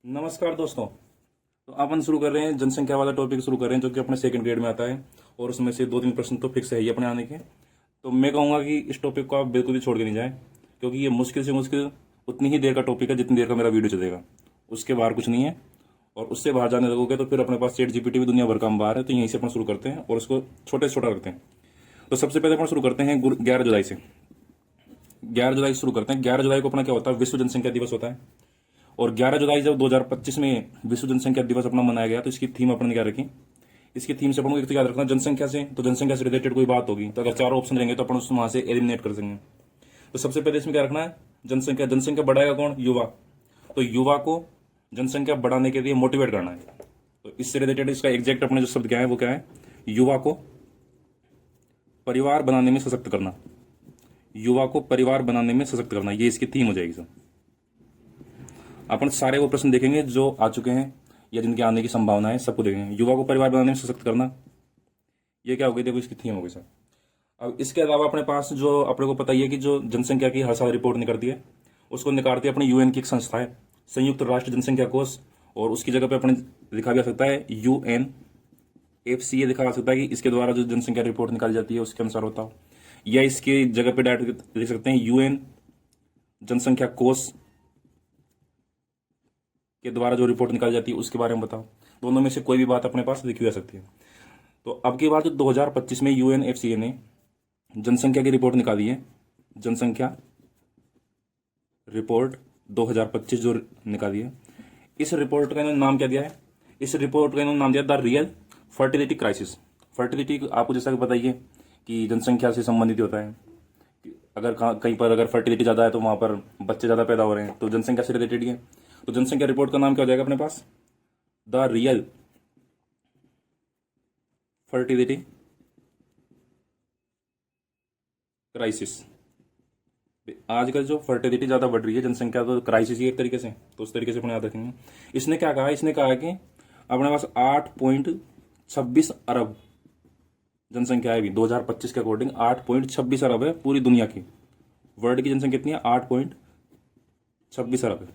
नमस्कार दोस्तों। तो अपन शुरू कर रहे हैं जनसंख्या वाला टॉपिक शुरू कर रहे हैं जो कि अपने सेकंड ग्रेड में आता है और उसमें से दो तीन प्रश्न तो फिक्स है ही अपने आने के। तो मैं कहूँगा कि इस टॉपिक को आप बिल्कुल भी छोड़ के नहीं जाए, क्योंकि ये मुश्किल से मुश्किल उतनी ही देर का टॉपिक है जितनी देर का मेरा वीडियो चलेगा। उसके बाहर कुछ नहीं है, और उससे बाहर जाने लगोगे तो फिर अपने पास चैट जीपीटी भी दुनिया भर का बाहर है। तो यहीं से अपन शुरू करते हैं और उसको छोटे से छोटा रखते हैं। तो सबसे पहले अपन शुरू करते हैं 11 जुलाई से। 11 जुलाई से शुरू करते हैं। 11 जुलाई को अपना क्या होता है, विश्व जनसंख्या दिवस होता है। और 11 जुलाई जब 2025 में विश्व जनसंख्या दिवस अपना मनाया गया, तो इसकी थीम अपन ने क्या रखी, इसकी थीम से अपन को एक तो याद रखना जनसंख्या से, तो जनसंख्या से रिलेटेड कोई बात होगी तो अगर चार ऑप्शन रहेंगे तो अपन उसको वहां से एलिमिनेट कर सकेंगे। तो सबसे पहले इसमें क्या रखना है, जनसंख्या। जनसंख्या बढ़ाएगा कौन, युवा। तो युवा को जनसंख्या बढ़ाने के लिए मोटिवेट करना है। तो इससे रिलेटेड इसका एग्जैक्ट अपने जो शब्द क्या है वो क्या है, युवा को परिवार बनाने में सशक्त करना। युवा को परिवार बनाने में सशक्त करना, ये इसकी थीम हो जाएगी सर। अपन सारे वो प्रश्न देखेंगे जो आ चुके हैं या जिनके आने की संभावना है, सबको देखेंगे। युवा को परिवार बनाने में सशक्त करना, ये क्या हो गई, देखो इसकी थीम हो गई सर। अब इसके अलावा अपने पास जो अपने को पता ही है कि जो जनसंख्या की हर साल रिपोर्ट निकलती है, उसको निकालती है अपनी यूएन की एक संस्था है, संयुक्त राष्ट्र जनसंख्या कोष। और उसकी जगह पे अपने लिखा जा सकता है UNFCA लिखा जा सकता है कि इसके द्वारा जो जनसंख्या रिपोर्ट निकाली जाती है उसके अनुसार होता हो, या इसकी जगह पे डायरेक्ट लिख सकते हैं UN जनसंख्या कोष के द्वारा जो रिपोर्ट निकाली जाती है उसके बारे में बताओ। दोनों में से कोई भी बात अपने पास लिखी जा सकती है। तो अब की बात 2025 में UNFCA ने जनसंख्या की रिपोर्ट निकाली है, जनसंख्या रिपोर्ट 2025 जो निकाली है। इस रिपोर्ट का इन्होंने नाम क्या दिया है, इस रिपोर्ट का इन्होंने नाम दिया the real fertility crisis. Fertility आपको जैसा कि बताइए कि जनसंख्या से संबंधित होता है। अगर कहीं पर अगर फर्टिलिटी ज़्यादा है तो वहाँ पर बच्चे ज़्यादा पैदा हो रहे हैं, तो जनसंख्या से रिलेटेड ही है। तो जनसंख्या रिपोर्ट का नाम क्या हो जाएगा अपने पास, द रियल फर्टिलिटी क्राइसिस। आजकल जो फर्टिलिटी ज़्यादा बढ़ रही है, जनसंख्या तो क्राइसिस ही एक तरीके से, तो उस तरीके से अपने याद रखेंगे। इसने क्या कहा, इसने कहा कि अपने पास 8.26 अरब जनसंख्या है अभी 2025 के अकॉर्डिंग। 8.26 अरब है पूरी दुनिया की। वर्ल्ड की जनसंख्या कितनी है, 8.26 अरब है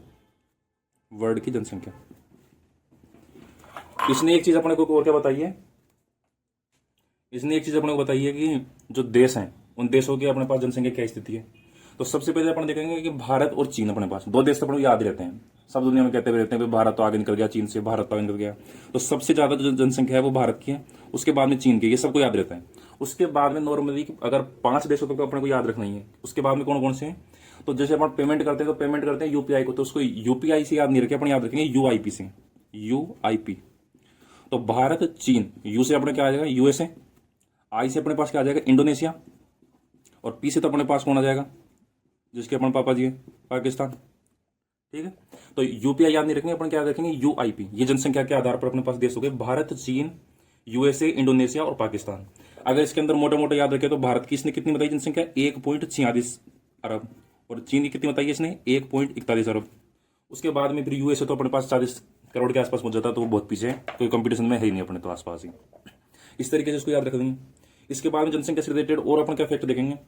वर्ल्ड की जनसंख्या। इसने एक चीज अपने को और क्या बताई है, इसने एक चीज अपने को बताई है कि जो देश हैं उन देशों की अपने पास जनसंख्या क्या स्थिति है। तो सबसे पहले अपन देखेंगे कि भारत और चीन, अपने पास दो देश तो अपने को याद रहते हैं, सब दुनिया में कहते हुए रहते हैं कि भारत तो आगे निकल गया चीन से, भारत तो आगे निकल गया। तो सबसे ज्यादा जो जनसंख्या है वो भारत की है, उसके बाद में चीन की, ये सबको याद रहता है। उसके बाद में नॉर्मली अगर 5 देशों तक अपने को याद रखना ही है, उसके बाद में कौन कौन से हैं, तो जैसे अपन पेमेंट करते हैं तो पेमेंट करते हैं यूपीआई को, तो उसको यूपीआई से याद नहीं रखे, अपन याद रखेंगे यूआईपी से, यूआईपी। तो भारत चीन, यू से अपने क्या आ जाएगा यूएसए, आई से अपने पास क्या आ जाएगा इंडोनेशिया, और पी से तो अपने पास कौन आ जाएगा, जिसके अपन पापा जी है, पाकिस्तान। ठीक है, तो यूपीआई याद नहीं रखेंगे, अपन क्या रखेंगे यूआईपी। ये जनसंख्या के आधार पर अपने पास देश हो गए भारत, चीन, यूएसए, इंडोनेशिया और पाकिस्तान। अगर इसके अंदर मोटे मोटे याद रखे तो भारत की इसने कितनी बताई जनसंख्या, 1.46 अरब, और चीन की कितनी बताई इसने, 1.41 अरब। उसके बाद में फिर यूएसए तो अपने पास 40 करोड़ के आसपास पहुंच जाता है, तो वो बहुत पीछे है, कोई कंपटीशन में है ही नहीं अपने तो आसपास ही। इस तरीके से इसको याद रख देंगे। इसके बाद में जनसंख्या से रिलेटेड और अपन क्या फैक्ट देखेंगे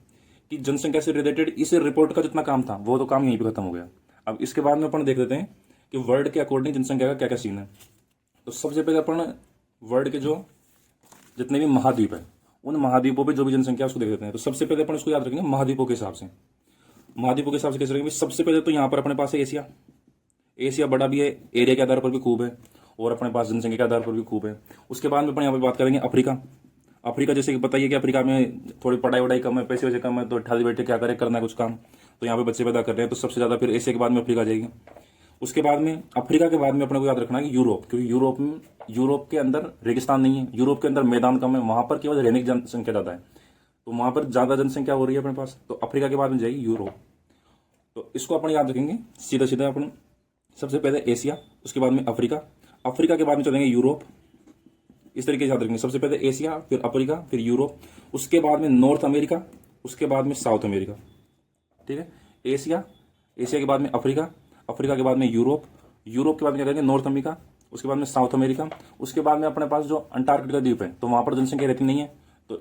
कि जनसंख्या से रिलेटेड इस रिपोर्ट का जितना काम था वो तो काम यहीं पे खत्म हो गया। अब इसके बाद में अपन देख लेते हैं कि वर्ल्ड के अकॉर्डिंग जनसंख्या का क्या क्या सीन है। तो सबसे पहले अपन वर्ल्ड के जो जितने भी महाद्वीप है उन महाद्वीपों पे जो भी जनसंख्या उसको देख लेते हैं। तो सबसे पहले अपन उसको याद रखेंगे महाद्वीपों के हिसाब से। महाद्वीपों के हिसाब से कैसे रखेंगे, सबसे पहले तो यहाँ पर अपने पास है एशिया। एशिया बड़ा भी है, एरिया के आधार पर भी खूब है, और अपने पास जनसंख्या के आधार पर भी खूब है। उसके बाद में अपन यहाँ पे बात करेंगे अफ्रीका। अफ्रीका जैसे कि बताइए कि अफ्रीका में थोड़ी पढ़ाई वढ़ाई कम है, पैसे वैसे कम है, तो ठाली बैठे क्या करे, करना है कुछ काम, तो यहाँ पे बच्चे पैदा कर रहे हैं। तो सबसे ज्यादा फिर एशिया के बाद में अफ्रीका आ जाएगी। उसके बाद में अफ्रीका के बाद में अपने को याद रखना है कि यूरोप, क्योंकि यूरोप के अंदर रेगिस्तान नहीं है, यूरोप के अंदर मैदान कम है, वहां पर केवल रहने की जनसंख्या ज्यादा है, तो वहां पर ज्यादा जनसंख्या हो रही है अपने पास। तो अफ्रीका के बाद में जाएगी यूरोप। तो इसको अपन याद रखेंगे सीधा सीधा अपन। सबसे पहले एशिया, उसके बाद में अफ्रीका, अफ्रीका के बाद में चलेंगे यूरोप। इस तरीके से याद रखेंगे, सबसे पहले एशिया, फिर अफ्रीका, फिर यूरोप, उसके बाद में नॉर्थ अमेरिका, उसके बाद में साउथ अमेरिका। ठीक है, एशिया, एशिया के बाद में अफ्रीका, अफ्रीका के बाद में यूरोप, यूरोप के बाद में क्या करेंगे नॉर्थ अमेरिका, उसके बाद में साउथ अमेरिका, उसके बाद में अपने पास जो अंटार्कटिका द्वीप है तो वहां पर जनसंख्या रहती नहीं है, तो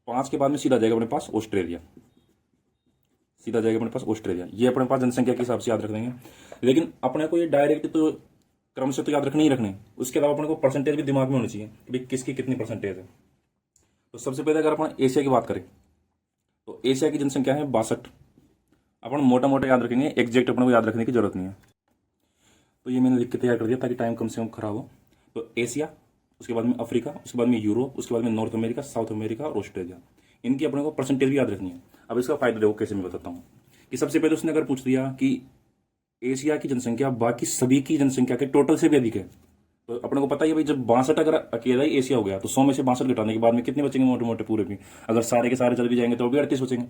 5 के बाद में सीधा जाएगा अपने पास ऑस्ट्रेलिया, सीधा जाएगा अपने पास ऑस्ट्रेलिया। ये अपने पास जनसंख्या के हिसाब से याद रख देंगे। लेकिन अपने को ये डायरेक्ट तो क्रम से तो याद रखने ही रखने, उसके अलावा अपन को परसेंटेज भी दिमाग में होनी चाहिए कि भाई किसकी कितनी परसेंटेज है। तो सबसे पहले अगर अपन एशिया की बात करें तो एशिया की जनसंख्या है 62। अपन मोटा मोटा याद रखेंगे, एग्जैक्ट अपने को याद रखने की जरूरत नहीं है। तो ये मैंने लिख के तैयार कर दिया ताकि टाइम कम से कम खराब हो। तो एशिया, उसके बाद में अफ्रीका, उसके बाद में यूरोप, उसके बाद में नॉर्थ अमेरिका, साउथ अमेरिका और ऑस्ट्रेलिया, इनकी अपने को परसेंटेज भी याद रखनी है। अब इसका फायदा देखो कैसे मैं बताता हूँ कि सबसे पहले उसने अगर पूछ दिया कि एशिया की जनसंख्या बाकी सभी की जनसंख्या के टोटल से भी अधिक है, तो अपने को पता ही है भाई जब 62 अगर अकेला ही एशिया हो गया तो 100 में से 62 घटाने के बाद में कितने बचेंगे मोटे मोटे पूरे भी, अगर सारे के सारे चल भी जाएंगे तो भी 38 बचेंगे।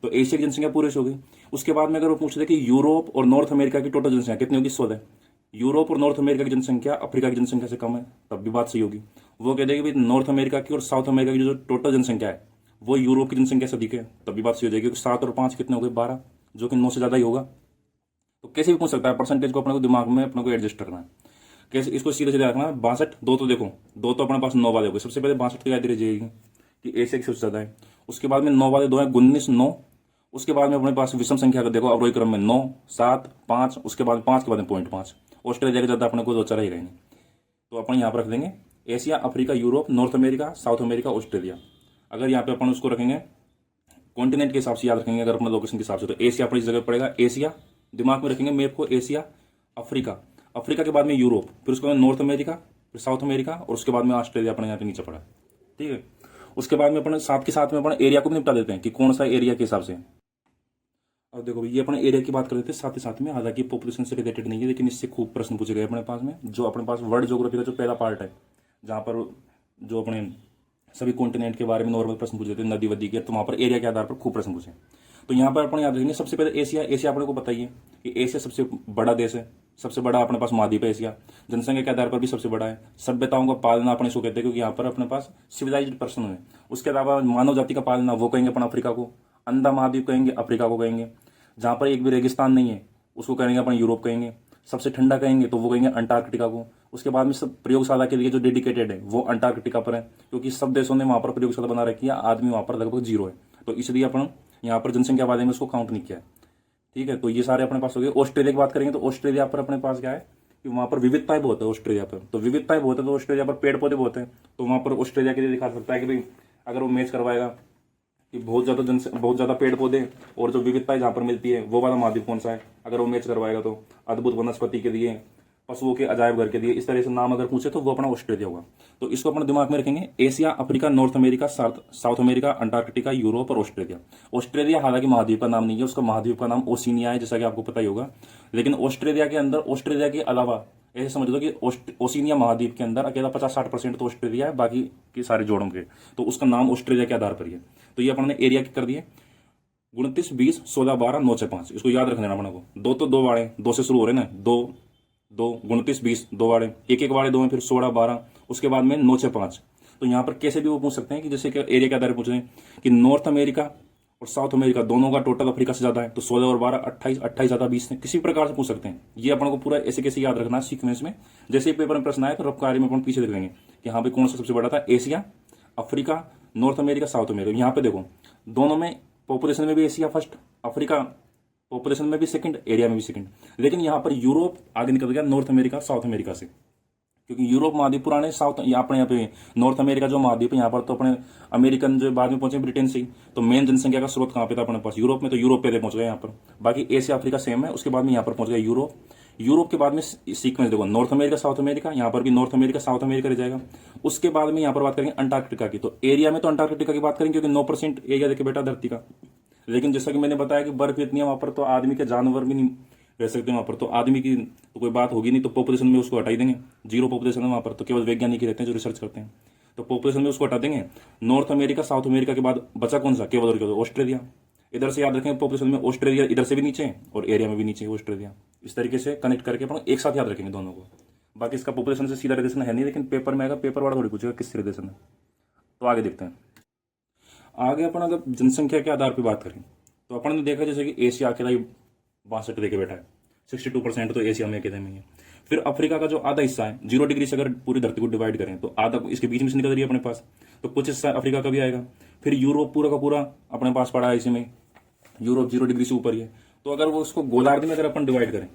तो एशिया की जनसंख्या पूरे से हो गई। उसके बाद में अगर वो पूछ दे कि यूरोप और नॉर्थ अमेरिका की टोटल जनसंख्या कितनी होगी, 16। यूरोप और नॉर्थ अमेरिका की जनसंख्या अफ्रीका की जनसंख्या से कम है, तब भी बात सही होगी। वो कह देगी भाई नॉर्थ अमेरिका की और साउथ अमेरिका की जो टोटल जनसंख्या है वो यूरोप की जनसंख्या से अधिक है, तब भी बात सही हो जाएगी। 7 और 5 कितने हो गए, 12, जो कि 9 से ज्यादा ही होगा। तो कैसे भी पूछ सकता है, परसेंटेज को अपने को दिमाग में अपने को एडजस्ट करना है। कैसे इसको सीधे सीधे रखना है। 62, दो तो देखो, दो तो अपने पास 9 वाले हो गए। सबसे पहले 62 तो याद रह जाएगी कि एशिया की सबसे ज्यादा है। उसके बाद में 9 वाले 2 है, 19, 9। उसके बाद में अपने पास विषम संख्या का देखो अवरोही क्रम में 9, 7, 5, उसके बाद 5 के बाद में 0.5। ऑस्ट्रेलिया के ज्यादा अपने को सोचा रहेगा ही नहीं, तो अपन यहाँ पर रख देंगे Asia, Africa, Europe, north America, south America, Australia. अगर यहाँ पे अपन उसको रखेंगे कॉन्टिनेंट के हिसाब से याद रखेंगे, अगर अपने लोकेशन के हिसाब से, तो एशिया अपनी जगह पड़ेगा। एशिया दिमाग में रखेंगे मैप को, एशिया, अफ्रीका, अफ्रीका के बाद में यूरोप, फिर उसके बाद नॉर्थ अमेरिका, फिर साउथ अमेरिका और उसके बाद में ऑस्ट्रेलिया अपने यहाँ पे नीचे पड़ा। ठीक है। उसके बाद में अपन साथ के साथ में अपन एरिया को भी निपटा देते हैं कि कौन सा एरिया के हिसाब से। अब देखो ये अपने एरिया की बात कर देते हैं साथ ही साथ में, हालांकि पॉपुलेशन से रिलेटेड नहीं है लेकिन इससे खूब प्रश्न पूछे गए अपने पास में। जो अपने पास वर्ल्ड ज्योग्राफी का जो पहला पार्ट है, जहाँ पर जो अपने सभी कॉन्टिनेंट के बारे में नॉर्मल प्रश्न पूछे थे, नदी वदी के, तो वहाँ पर एरिया के आधार पर खूब प्रश्न पूछे। तो यहाँ पर अपन याद रखेंगे सबसे पहले एशिया। एशिया अपने को पता ही है कि एशिया सबसे बड़ा देश है, सबसे बड़ा अपने पास महाद्वीप है एशिया, जनसंख्या के आधार पर भी सबसे बड़ा है। सभ्यताओं का पालना अपने इसको कहते हैं क्योंकि यहाँ पर अपने पास सिविलाइज्ड पर्सन है। उसके अलावा मानव जाति का पालना वो कहेंगे अपन अफ्रीका को, अंधा महाद्वीप कहेंगे अफ्रीका को कहेंगे, जहाँ पर एक भी रेगिस्तान नहीं है उसको कहेंगे अपन यूरोप कहेंगे, सबसे ठंडा कहेंगे तो वो कहेंगे अंटार्कटिका को। उसके बाद में सब प्रयोगशाला के लिए जो डेडिकेटेड है वो अंटार्कटिका पर है, क्योंकि सब देशों ने वहां पर प्रयोगशाला बना रखी है, आदमी वहां पर लगभग 0 है, तो इसलिए अपन यहाँ पर जनसंख्या वाले में उसको काउंट नहीं किया है। ठीक है, तो ये सारे अपने पास हो गए। ऑस्ट्रेलिया की बात करेंगे तो ऑस्ट्रेलिया पर अपने पास क्या है कि वहां पर विविधताएं बहुत है। ऑस्ट्रेलिया पर तो विविधताएं बहुत है, तो ऑस्ट्रेलिया पर पेड़ पौधे बहुत है, तो वहां पर ऑस्ट्रेलिया के लिए दिखा सकता है कि भाई अगर वो मैच करवाएगा कि बहुत ज्यादा पेड़ पौधे और जो विविधताएं जहां पर मिलती है वो वाला महाद्वीप कौन सा है, अगर वो मैच करवाएगा तो अद्भुत वनस्पति के लिए, पशुओं के अजायब घर के लिए, इस तरह से नाम अगर पूछे तो वो अपना ऑस्ट्रेलिया होगा। तो इसको अपने दिमाग में रखेंगे, Asia, Africa, north America, south America, Antarctica, Europe और ऑस्ट्रेलिया। ऑस्ट्रेलिया हालांकि महाद्वीप का नाम नहीं है, उसका महाद्वीप का नाम ओशिनिया है, जैसा कि आपको पता ही होगा। लेकिन ऑस्ट्रेलिया के अंदर, ऑस्ट्रेलिया के अलावा ऐसे समझ लो कि ओशिनिया महाद्वीप के अंदर अकेला 50-60% तो ऑस्ट्रेलिया है, बाकी के सारे जोड़ों के, तो उसका नाम ऑस्ट्रेलिया के आधार पर ही है। तो ये अपने एरिया कर दिए 29, 20, 16, 12, 9 से 5, इसको याद रखना अपने को। दो तो 2 वाड़े 2 से शुरू हो रहे ना, 2, 29, 20, 2 वाड़े, एक वाड़े 2 में, फिर 16, 12, उसके बाद में 9 से 5। तो यहाँ पर कैसे भी वो पूछ सकते हैं कि जैसे कि एरिया के आधार पर पूछ रहे हैं कि नॉर्थ अमेरिका और साउथ अमेरिका दोनों का टोटल अफ्रीका से ज्यादा है, तो 16 और 12, 28, 28 ज्यादा 20 है, किसी प्रकार से पूछ सकते हैं। ये अपन को पूरा ऐसे कैसे याद रखना है सीक्वेंस में, जैसे पेपर में प्रश्न आया तो रफ कार्य में अपन पीछे देख लेंगे कि हाँ भाई कौन सा सबसे बड़ा था, Asia, Africa, north America, south America. यहाँ पे देखो दोनों में पॉपुलेशन में भी एशिया फर्स्ट, अफ्रीका पॉपुलेशन में भी सेकंड, एरिया में भी सेकंड। लेकिन यहाँ पर यूरोप आगे निकल गया नॉर्थ अमेरिका, साउथ अमेरिका से, क्योंकि यूरोप महाद्वीप पुराने, साउथ अपने यहाँ पे नॉर्थ अमेरिका जो महाद्वीप है यहाँ पर तो अपने अमेरिकन जो बाद में पहुंचे ब्रिटेन से, तो मेन जनसंख्या का स्रोत कहाँ पे था अपने पास, यूरोप में, तो यूरोप पहले पहुंच गए यहाँ पर। बाकी एशिया अफ्रीका सेम है, उसके बाद में यहाँ पर पहुंच गया यूरोप। यूरोप के बाद में सीक्वेंस देखो, नॉर्थ अमेरिका, साउथ अमेरिका, यहाँ पर भी नॉर्थ अमेरिका, साउथ अमेरिका रह जाएगा। उसके बाद में यहाँ पर बात करेंगे अंटार्कटिका की, तो एरिया में तो अंटार्कटिका की बात करेंगे क्योंकि 9% एरिया देखे बेटा धरती का। लेकिन जैसा कि मैंने बताया कि बर्फ इतनी है वहां पर, तो आदमी के जानवर भी नहीं रह सकते वहां पर, तो आदमी की तो कोई बात होगी नहीं, तो पॉपुलेशन में उसको हटा ही देंगे। 0 पॉपुलेशन है वहां पर, तो केवल वैज्ञानिक ही रहते हैं जो रिसर्च करते हैं, तो पॉपुलेशन में उसको हटा देंगे। नॉर्थ अमेरिका, साउथ अमेरिका के बाद बचा कौन सा, केवल और केवल ऑस्ट्रेलिया। इधर से याद रखेंगे पॉपुलेशन में ऑस्ट्रेलिया इधर से भी नीचे और एरिया में भी नीचे ऑस्ट्रेलिया। इस तरीके से कनेक्ट करके अपन एक साथ याद रखेंगे दोनों को। बाकी इसका पॉपुलेशन से सीधा रिलेशन है नहीं, लेकिन पेपर में आएगा, पेपर वाला थोड़ी पूछेगा किस रिलेशन है। तो आगे देखते हैं। आगे अपन अगर जनसंख्या के आधार पर बात करें तो अपन ने देखा जैसे कि एशिया अकेला ही 62 देके बैठा है, 62% तो एशिया में अकेले में है। फिर अफ्रीका का जो आधा हिस्सा है 0 डिग्री से अगर पूरी धरती को डिवाइड करें तो आधा इसके बीच में से निकल रही है अपने पास, तो कुछ हिस्सा अफ्रीका का भी आएगा। फिर यूरोप पूरा का पूरा अपने पास पड़ा है, इसमें यूरोप 0 डिग्री से ऊपर ही है। तो अगर वो उसको गोलार्ध में अगर अपन डिवाइड करें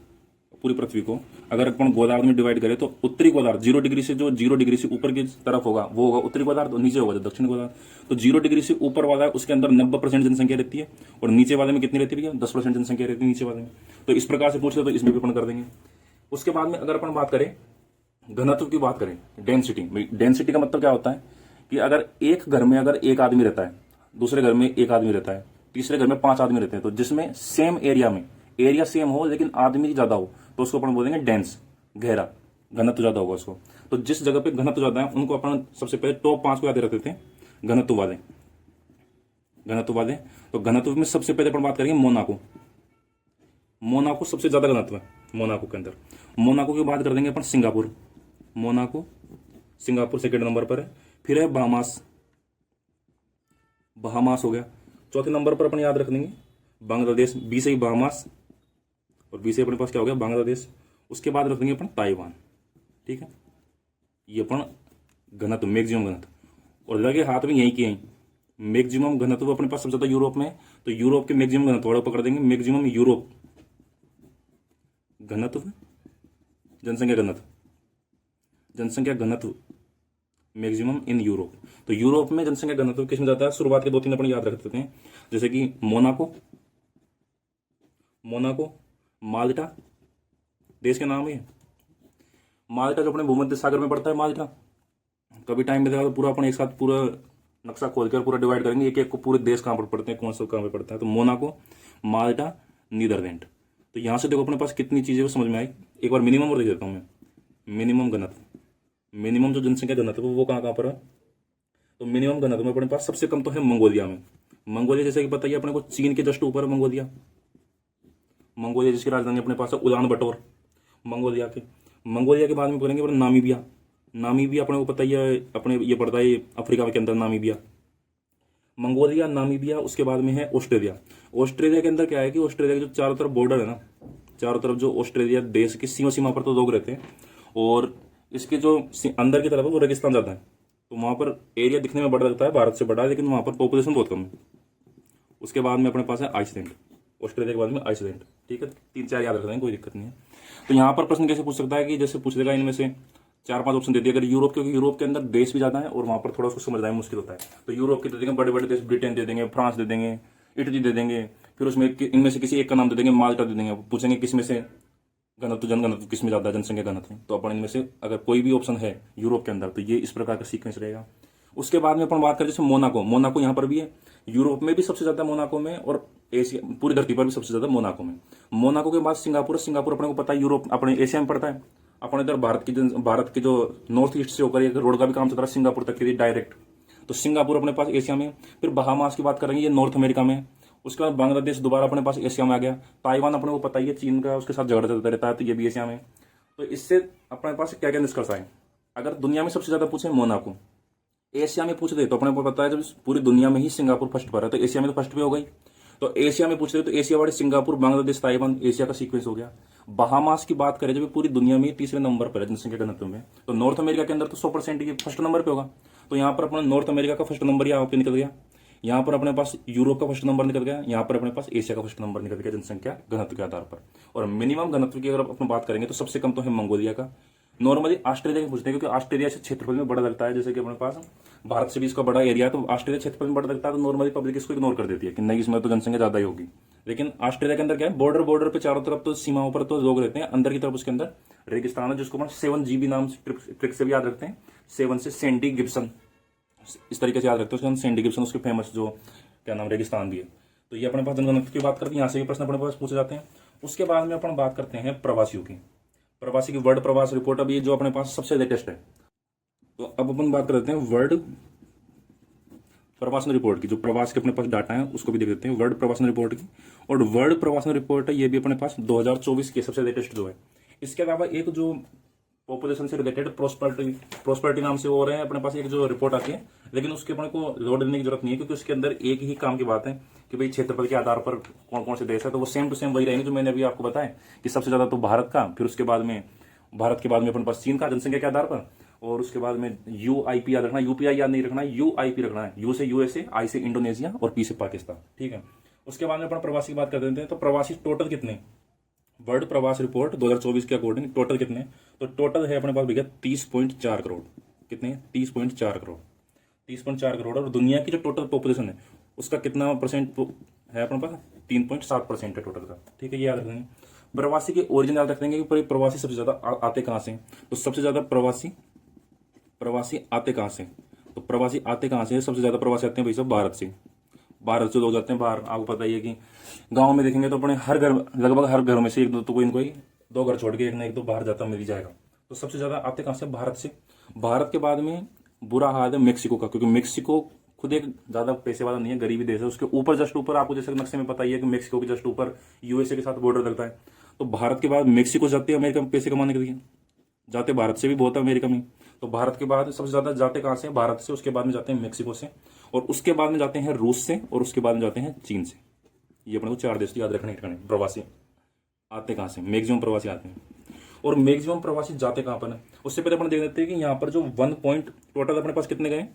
पूरी पृथ्वी को अगर अपन गोलार्ध में डिवाइड करें तो उत्तरी गोलार्ध 0 डिग्री से, जो 0 डिग्री से ऊपर की तरफ होगा वो होगा उत्तरी गोलार्ध, और नीचे होगा जो दक्षिण गोलार्ध। तो 0 डिग्री से ऊपर वाला है उसके अंदर 90% जनसंख्या रहती है, और नीचे वाले में कितनी रहती है भैया? 10% जनसंख्या रहती है नीचे वाले में। तो इस प्रकार से पूछ ले तो इसमें भी अपन कर देंगे। उसके बाद में अगर अपन बात करें घनत्व की, बात करें डेंसिटी। डेंसिटी का मतलब क्या होता है कि अगर एक घर में अगर एक आदमी रहता है, दूसरे घर में एक आदमी रहता है, तीसरे घर में 5 आदमी रहते हैं, तो जिसमें सेम एरिया में एरिया सेम हो लेकिन आदमी ज्यादा हो तो उसको अपन बोलेंगे डेंस, गहरा, घनत्व ज्यादा होगा उसको। तो जिस जगह पे घनत्व ज्यादा है उनको अपन सबसे पहले टॉप 5 को याद रखते थे घनत्व वाले। तो घनत्व में सबसे पहले अपन बात करेंगे मोनाको। मोनाको सबसे ज्यादा घनत्व है मोनाको के अंदर। मोनाको की बात कर देंगे अपन Singapore. Monaco, Singapore second number पर है। फिर है बहामास, बहामास हो गया। चौथे नंबर पर अपन याद रख देंगे बांग्लादेश, बी से ही बहामास और बी से अपने पास क्या हो गया? बांग्लादेश। उसके बाद रख देंगे अपन ताइवान। ठीक है, ये अपन घनत्व, मैक्सिमम घनत्व, और लगे हाथ में यहीं की यहीं मैक्सिमम घनत्व अपने पास सबसे ज्यादा यूरोप में है, तो यूरोप के मैक्सिमम घनत्व वाला पकड़ देंगे। मैक्सिमम यूरोप घनत्व, जनसंख्या घनत्व, जनसंख्या घनत्व मैक्सिमम इन यूरोप। तो यूरोप में जनसंख्या घनत्व किसमें जाता है? शुरुआत के 2-3 अपन याद रख देते हैं, जैसे कि मोनाको, माल्टा, देश के नाम है माल्टा, जो अपने भूमध्य सागर में पड़ता है माल्टा। कभी टाइम मिलेगा तो पूरा अपन एक साथ पूरा नक्शा खोल कर पूरा डिवाइड करेंगे एक एक को, पूरे देश कहाँ पर पड़ते हैं, कौन सा कहाँ पर पड़ता है। तो मोनाको, माल्टा, नीदरलैंड। तो यहां से देखो अपने पास कितनी चीजें समझ में आई। एक बार मिनिमम और देख देता हूं मैं। मिनिमम घनत्व, मिनिमम जो जनसंख्या घनत्व वो कहाँ कहाँ पर है? तो मिनिमम घनत्व में अपने पास सबसे कम तो है मंगोलिया में। मंगोलिया जैसे कि बताइए अपने को चीन के जस्ट ऊपर है मंगोलिया। मंगोलिया जिसकी राजधानी अपने पास है उलान बटोर। मंगोलिया के बाद में करेंगे अपने नामीबिया। नामीबिया अपने को पता ही है, अपने ये पड़ता है अफ्रीका के अंदर नामीबिया। मंगोलिया, नामीबिया, उसके बाद में है ऑस्ट्रेलिया। ऑस्ट्रेलिया के अंदर क्या है कि ऑस्ट्रेलिया के जो चारों तरफ बॉर्डर है ना, चारों तरफ जो ऑस्ट्रेलिया देश की सीमा पर तो लोग रहते हैं, और इसके जो अंदर की तरफ है वो रेगिस्तान ज्यादा है। तो वहां पर एरिया दिखने में बड़ा लगता है, भारत से बड़ा है, लेकिन वहां पर पॉपुलेशन बहुत कम है। उसके बाद में अपने पास है आइसलैंड। ऑस्ट्रेलिया के बाद में आइसलैंड। ठीक है, 3-4 याद रख देंगे, कोई दिक्कत नहीं है। तो यहाँ पर प्रश्न कैसे पूछ सकता है कि जैसे पूछ लेगा इनमें से 4-5 ऑप्शन दे दिए अगर यूरोप, क्योंकि यूरोप के अंदर देश भी ज्यादा है और वहां पर थोड़ा उसको समझना मुश्किल होता है। तो यूरोप के दे देंगे बड़े बड़े देश, ब्रिटेन दे देंगे, फ्रांस दे देंगे, इटली दे देंगे, फिर उसमें इनमें से किसी एक का नाम दे देंगे, माल्टा दे देंगे। पूछेंगे किसमें से घनत्व, जनघनत्व किसमें ज्यादा है, जनसंख्या घनत्व। तो अपन इनमें से अगर कोई भी ऑप्शन है यूरोप के अंदर तो ये इस प्रकार का सीक्वेंस रहेगा। उसके बाद में अपन बात करें जैसे मोनाको यहाँ पर भी है, यूरोप में भी सबसे ज्यादा मोनाको में, और एशिया पूरी धरती पर भी सबसे ज्यादा मोनाको में। मोनाको के बाद सिंगापुर। सिंगापुर अपने को पता है यूरोप अपने एशिया में पड़ता है। अपने इधर भारत के जो नॉर्थ ईस्ट से होकर रोड का भी काम चल रहा है सिंगापुर तक के लिए डायरेक्ट। तो सिंगापुर अपने पास एशिया में। फिर बहामास की बात करेंगे, ये नॉर्थ अमेरिका में। उसके बाद बांग्लादेश दोबारा अपने पास एशिया में आ गया। ताइवान अपने को पता ही है चीन का, उसके साथ झगड़ा चलता रहता है, तो ये भी एशिया में। तो इससे अपने पास क्या क्या निष्कर्ष आए? अगर दुनिया में सबसे ज्यादा पूछे मोनाको, एशिया में पूछ दे तो अपने को पता है जब पूरी दुनिया में ही सिंगापुर फर्स्ट पर है, तो एशिया में तो फर्स्ट पे हो गई। तो एशिया में पूछ रहे तो एशिया वाले सिंगापुर, बांग्लादेश, ताइवान एशिया का सीक्वेंस हो गया। बहामास की बात करें जब पूरी दुनिया में तीसरे नंबर पर है जनसंख्या घनत्व में, तो नॉर्थ अमेरिका के अंदर तो 100% ये फर्स्ट नंबर पे होगा। तो यहाँ पर अपना नॉर्थ अमेरिका का फर्स्ट नंबर यहाँ पे निकल गया। यहाँ पर अपने पास यूरोप का फर्स्ट नंबर निकल गया। यहाँ पर अपने पास एशिया का फर्स्ट नंबर निकल गया जनसंख्या घनत्व के आधार पर। और मिनिमम घनत्व की अगर अपन बात करेंगे तो सबसे कम तो है मंगोलिया का। नॉर्मली ऑस्ट्रेलिया के पूछते हैं क्योंकि ऑस्ट्रेलिया से क्षेत्रफल में बड़ा लगता है, जैसे कि अपने पास भारत से भी इसका बड़ा एरिया है, तो ऑस्ट्रेलिया क्षेत्रफल में बड़ा लगता है, तो नॉर्मली पब्लिक इसको इग्नोर कर देती है कि नहीं इसमें तो जनसंख्या ज्यादा ही होगी। लेकिन ऑस्ट्रेलिया के अंदर क्या है, बॉर्डर पे चारों तरफ तो सीमाओं पर तो लोग रहते हैं, अंदर की तरफ उसके अंदर रेगिस्तान है, जिसको 7 GB नाम ट्रिक से भी याद रखते हैं। 7 से सैंडी गिब्सन, इस तरीके से याद रखते हैं। सैंडी गिब्सन उसके फेमस जो क्या नाम रेगिस्तान भी है। तो ये अपने पास जनगणना की बात करते हैं, यहाँ से भी प्रश्न अपने पास पूछे जाते हैं। उसके बाद में अपन बात करते हैं प्रवासियों की। प्रवासी की वर्ल्ड प्रवास रिपोर्ट अभी जो अपने पास सबसे लेटेस्ट है। तो अब अपन बात करते हैं वर्ल्ड प्रवासन रिपोर्ट की, जो प्रवास के अपने पास डाटा है उसको भी देख लेते हैं वर्ल्ड प्रवासन रिपोर्ट की। और वर्ल्ड प्रवासन रिपोर्ट है ये भी अपने पास 2024 की सबसे लेटेस्ट जो है। इसके अलावा एक जो पॉपुलेशन से रिलेटेड प्रोस्पेरिटी नाम से हो रहे हैं अपने पास एक जो रिपोर्ट आती है, लेकिन उसके अपने को लोड देने की जरूरत नहीं है क्योंकि उसके अंदर एक ही काम की बात है कि भाई क्षेत्रफल के आधार पर कौन कौन से देश है, तो वो सेम टू सेम वही रहेंगे जो मैंने अभी आपको बताया कि सबसे ज्यादा तो भारत का, फिर उसके बाद में भारत के बाद में अपने पास चीन का जनसंख्या के आधार पर, और उसके बाद में UIP याद रखना, UPI याद नहीं रखना, UIP रखना है। U से USA, I से इंडोनेशिया और P से पाकिस्तान। ठीक है, उसके बाद में अपन प्रवासी की बात कर देते हैं। तो प्रवासी टोटल कितने वर्ल्ड प्रवास रिपोर्ट 2024 के अकॉर्डिंग टोटल कितने हैं? तो टोटल है अपने पास भैया 30.4 करोड़। कितने? 30.4 करोड़। 30.4 करोड़। और दुनिया की जो टोटल पॉपुलेशन है उसका कितना परसेंट है अपने पास? 3.7% है टोटल का। ठीक है, ये याद रखेंगे। प्रवासी के ओरिजिन याद रखेंगे कि प्रवासी सबसे ज्यादा आते कहाँ से? तो सबसे ज्यादा प्रवासी आते कहाँ से? तो प्रवासी आते कहाँ से? सबसे ज्यादा प्रवासी आते हैं भाई साहब भारत से। भारत से लोग जाते हैं बाहर। आपको पता ही है कि गांव में देखेंगे तो अपने हर घर, लगभग हर घर में से एक दो तो कोई न कोई, दो घर छोड़ के एक ना एक तो बाहर जाता मिल ही जाएगा। तो सबसे ज्यादा आते कहाँ से? भारत से। भारत के बाद में बुरा हाल है मेक्सिको का, क्योंकि मेक्सिको खुद एक ज्यादा पैसे वाला नहीं है, गरीबी देश है। उसके ऊपर जस्ट ऊपर आपको जैसे नक्शे में पता ही है कि मेक्सिको के जस्ट ऊपर यूएसए के साथ बॉर्डर लगता है। तो भारत के बाद मेक्सिको जाते हैं अमेरिका में पैसे कमाने के लिए। जाते भारत से भी बहुत है अमेरिका में। तो भारत के बाद सबसे ज्यादा जाते कहाँ से? भारत से। उसके बाद में जाते हैं मेक्सिको से, और उसके बाद में जाते हैं रूस से, और उसके बाद में जाते हैं चीन से। ये अपने को 4 देश याद रखने प्रवासी आते कहाँ से? मैक्सिमम प्रवासी आते हैं। और मैक्सिमम प्रवासी जाते कहाँ पर है? उससे पहले अपन देख लेते हैं कि यहाँ पर जो टोटल अपने पास कितने गए?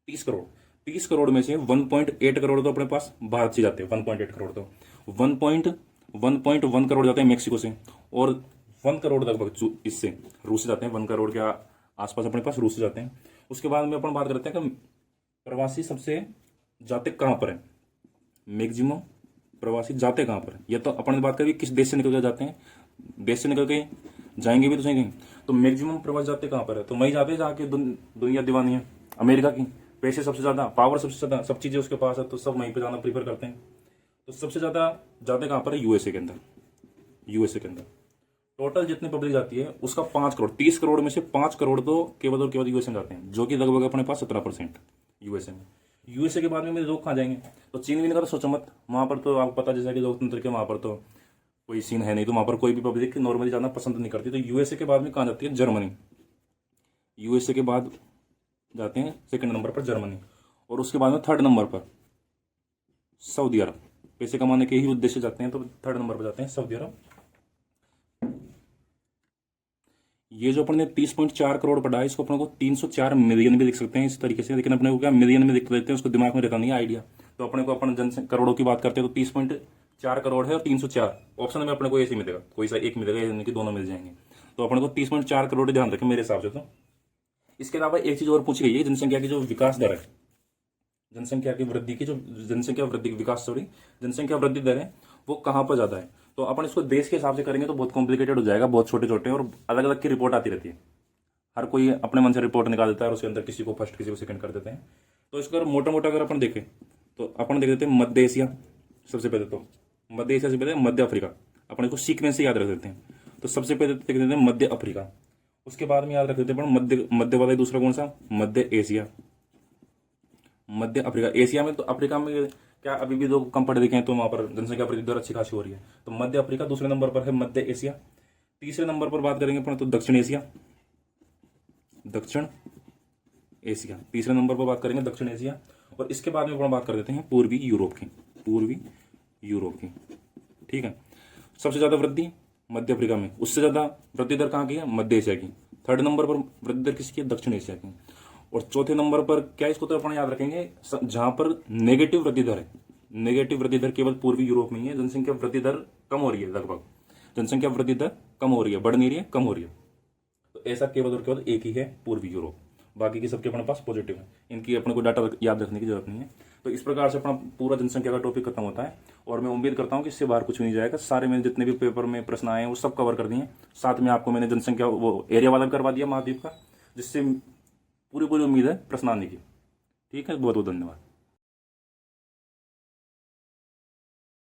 30 करोड़। 30 करोड़ में से 1.8 करोड़ तो अपने पास भारत से जाते हैं। 1.8 करोड़ तो 1.1 करोड़ जाते हैं मेक्सिको से, और 1 करोड़ लगभग इससे रूस से जाते हैं। 1 करोड़ के आसपास अपने पास रूस से जाते हैं। उसके बाद में अपन बात करते हैं कि प्रवासी सबसे जाते कहाँ पर है? मैक्सिमम प्रवासी जाते कहाँ पर है? ये तो अपन बात करेंगे किस देश से निकल के जाते हैं। देश से निकल के जाएंगे भी तो सही कहीं। तो मैक्सिमम प्रवासी जाते कहाँ पर है? तो वही जाते हैं जहाँ की दुनिया दीवानी है, अमेरिका की। पैसे सबसे ज्यादा, पावर सबसे ज्यादा, सब चीजें उसके पास है, तो सब वहीं पे जाना प्रीफर करते हैं। तो सबसे ज्यादा जाते कहाँ पर है? यूएसए के अंदर। यूएसए के अंदर टोटल जितनी पब्लिक जाती है उसका 5 करोड़। 30 करोड़ में से 5 करोड़ तो केवल और केवल यूएसए में जाते हैं, जो कि लगभग अपने पास 17% यूएसए में। यूएसए के बाद में मेरे लोग कहाँ जाएंगे? तो चीन भी का तो सोचो मत। वहां पर तो आपको पता जैसा कि लोकतंत्र के वहां पर तो कोई सीन है नहीं, तो वहां पर कोई भी पब्लिक नॉर्मली जाना पसंद नहीं करती। तो यूएसए के बाद में कहाँ जाती है? जर्मनी। यूएसए के बाद जाते हैं सेकंड नंबर पर जर्मनी, और उसके बाद में थर्ड नंबर पर सऊदी अरब। पैसे कमाने के ही उद्देश्य से जाते हैं, तो थर्ड नंबर पर जाते हैं सऊदी अरब। ये जो अपन ने 30.4 करोड़ पढ़ा है, इसको अपन को 304 मिलियन भी लिख सकते हैं इस तरीके से, लेकिन अपने को क्या मिलियन में लिख लेते हैं, उसको दिमाग में रहता नहीं आइडिया। तो अपने को अपन जनसंख्या करोड़ों की बात करते हैं तो 30.4 करोड़ है, और 304 ऑप्शन में अपने को ऐसे मिलेगा, कोई सा एक मिलेगा, यानी कि दोनों मिल जाएंगे। तो अपने को 30.4 करोड़ ध्यान रखें मेरे हिसाब से। तो इसके अलावा एक चीज और पूछी गई है, जनसंख्या की जो विकास दर है, जनसंख्या की वृद्धि की जो जनसंख्या वृद्धि विकास सॉरी जनसंख्या वृद्धि दर है वो कहाँ पर ज्यादा है? तो अपन इसको देश के हिसाब से करेंगे तो बहुत कॉम्प्लिकेटेड हो जाएगा, बहुत छोटे छोटे और अलग अलग की रिपोर्ट आती रहती है। हर कोई अपने मन से रिपोर्ट निकाल देता है और उसके अंदर किसी को फर्स्ट किसी को सेकंड कर देते हैं। तो इसको अगर मोटा मोटा अगर अपन देखें तो अपन देख देते हैं मध्य एशिया सबसे पहले। तो मध्य एशिया से पहले मध्य अफ्रीका, अपन इसको सीक्वेंस से याद रख देते हैं। तो सबसे पहले देख देते हैं मध्य अफ्रीका, उसके बाद में याद रख देते हैं मध्य वाला दूसरा कौन सा? मध्य एशिया। मध्य अफ्रीका, एशिया में तो अफ्रीका में क्या अभी भी लोग कम पढ़े लिखे हैं, तो वहां पर जनसंख्या वृद्धि दर अच्छी खासी हो रही है। तो मध्य अफ्रीका दूसरे नंबर पर है, मध्य एशिया। तीसरे नंबर पर बात करेंगे अपन तो दक्षिण एशिया। दक्षिण एशिया तीसरे नंबर पर बात करेंगे, दक्षिण एशिया। और इसके बाद में अपन बात कर देते हैं पूर्वी यूरोप की। पूर्वी यूरोप की, ठीक है। सबसे ज्यादा वृद्धि मध्य अफ्रीका में, उससे ज्यादा वृद्धि दर कहाँ की है? मध्य एशिया की। थर्ड नंबर पर वृद्धि दर किसकी है? दक्षिण एशिया की। और चौथे नंबर पर क्या, इसको तो अपन याद रखेंगे, जहां पर नेगेटिव वृद्धि दर है। नेगेटिव वृद्धि दर केवल पूर्वी यूरोप में ही है। जनसंख्या वृद्धि दर कम हो रही है, लगभग जनसंख्या वृद्धि दर कम हो रही है, बढ़ नहीं रही है, कम हो रही है। तो ऐसा केवल और केवल एक ही है, पूर्वी यूरोप। बाकी की सबके अपने पास पॉजिटिव है, इनकी अपने को डाटा याद रखने की जरूरत नहीं है। तो इस प्रकार से अपना पूरा जनसंख्या का टॉपिक खत्म होता है, और मैं उम्मीद करता हूँ कि इससे बाहर कुछ नहीं जाएगा। सारे मैंने जितने भी पेपर में प्रश्न आए हैं वो सब कवर कर दिए। साथ में आपको मैंने जनसंख्या वो एरिया वाला करवा दिया महाद्वीप का, जिससे पूरी पूरी उम्मीद है प्रश्न आने की। ठीक है, बहुत बहुत धन्यवाद।